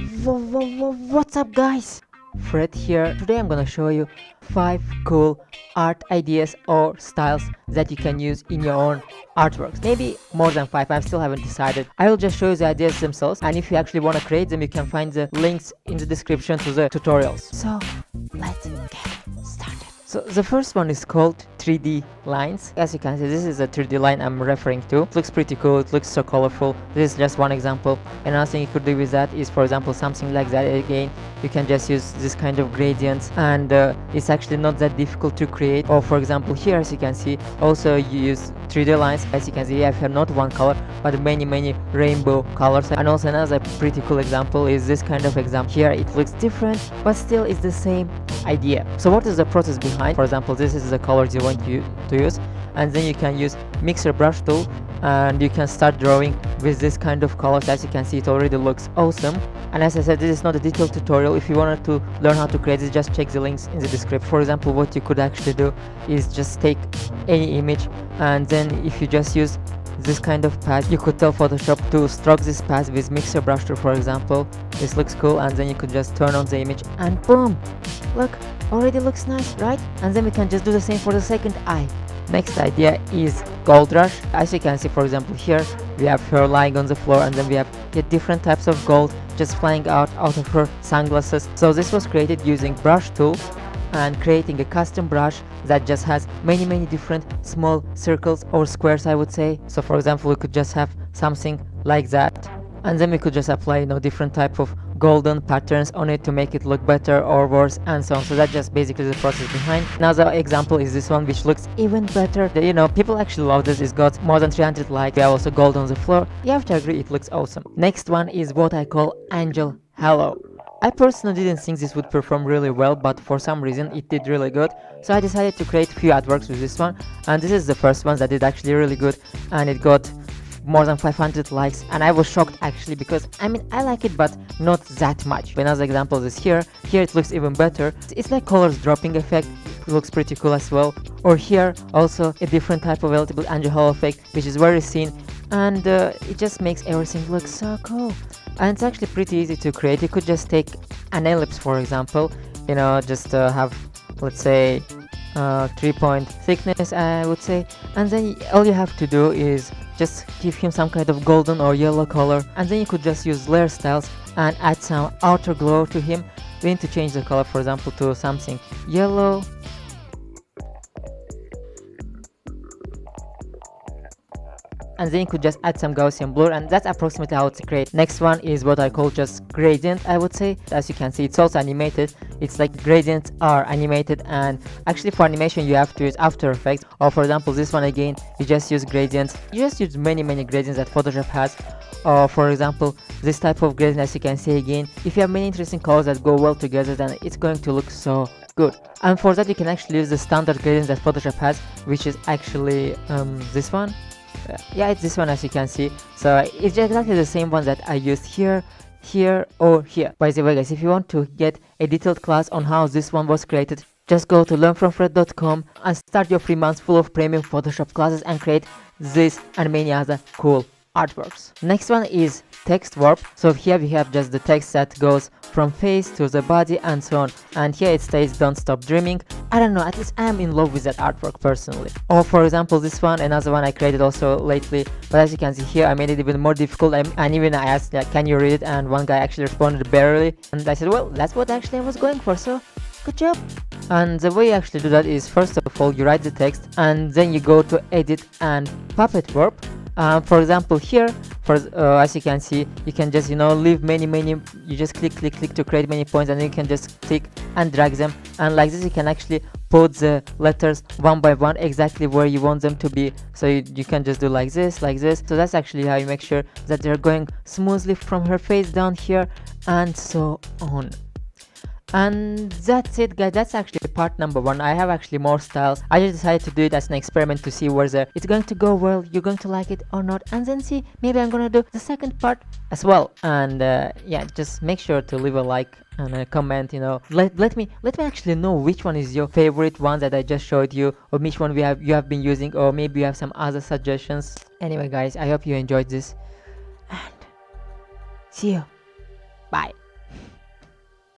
What's up, guys? Fred here. Today I'm gonna show you 5 cool art ideas or styles that you can use in your own artworks. Maybe more than 5, I still haven't decided. I will just show you the ideas themselves, and if you actually want to create them, you can find the links in the description to the tutorials. So let's get started. So the first one is called 3D lines. As you can see, this is a 3D line I'm referring to. It looks pretty cool, it looks so colorful. This is just one example. Another thing you could do with that is, for example, something like that. Again, you can just use this kind of gradients, and it's actually not that difficult to create. Or for example, here, as you can see, also you use 3D lines. As you can see, you have here not one color but many rainbow colors. And also another pretty cool example is this kind of example. Here it looks different, but still it's the same idea. So what is the process behind? For example, this is the colors you want to use, and then you can use mixer brush tool and you can start drawing with this kind of colors. As you can see, it already looks awesome. And as I said, this is not a detailed tutorial. If you wanted to learn how to create this, just check the links in the description. For example, what you could actually do is just take any image, and then if you just use this kind of path, you could tell Photoshop to stroke this path with mixer brush tool, for example. This looks cool, and then you could just turn on the image and boom, look, already looks nice, right? And then we can just do the same for the second eye. Next idea is gold rush. As you can see, for example, here we have her lying on the floor, and then we have different types of gold just flying out of her sunglasses. So this was created using brush tool and creating a custom brush that just has many different small circles or squares, I would say. So for example, we could just have something like that, and then we could just apply different type of golden patterns on it to make it look better or worse, and so on. So that's just basically the process behind. Another example is this one, which looks even better. People actually love this. It's got more than 300 likes. We have also gold on the floor. You have to agree, it looks awesome. Next one is what I call angel halo. I personally didn't think this would perform really well, but for some reason it did really good. So I decided to create a few artworks with this one, and this is the first one that did actually really good, and it got more than 500 likes, and I was shocked actually, because I like it, but not that much. Another example is here it looks even better. It's like colors dropping effect. It looks pretty cool as well. Or here also a different type of ellipse angel halo effect, which is very thin, and it just makes everything look so cool. And it's actually pretty easy to create. You could just take an ellipse, for example, just have, let's say, 3-point thickness, I would say, and then all you have to do is just give him some kind of golden or yellow color, and then you could just use layer styles and add some outer glow to him. We need to change the color, for example, to something yellow, and then you could just add some Gaussian blur, and that's approximately how it's created. Next one is what I call just gradient, I would say. As you can see, it's also animated. It's like gradients are animated, and actually for animation you have to use After Effects. Or for example, this one again, you just use gradients. You just use many gradients that Photoshop has. Or for example, this type of gradient, as you can see again, if you have many interesting colors that go well together, then it's going to look so good. And for that you can actually use the standard gradients that Photoshop has, which is actually this one. Yeah, it's this one, as you can see. So it's exactly the same one that I used here, or here. By the way, guys, if you want to get a detailed class on how this one was created, just go to learnfromfred.com and start your free month full of premium Photoshop classes and create this and many other cool artworks. Next one is text warp. So here we have just the text that goes from face to the body and so on, and here it stays "Don't stop dreaming." I don't know, at least I am in love with that artwork personally. Or for example, this one, another one I created also lately, but as you can see here, I made it even more difficult, and even I asked, can you read it, and one guy actually responded barely, and I said, well, that's what actually I was going for, so good job. And the way you actually do that is, first of all, you write the text, and then you go to edit and puppet warp. For example, here, as you can see, you can just leave many, you just click to create many points, and then you can just click and drag them, and like this you can actually put the letters one by one exactly where you want them to be. So you can just do like this. So that's actually how you make sure that they're going smoothly from her face down here, and so on. And that's it, guys. That's actually part number 1. I have actually more styles. I just decided to do it as an experiment to see whether it's going to go well, you're going to like it or not, and then see, maybe I'm gonna do the second part as well. And yeah, just make sure to leave a like and a comment. Let me actually know which one is your favorite one that I just showed you, or which one you have been using, or maybe you have some other suggestions. Anyway, guys, I hope you enjoyed this, and see you. Bye.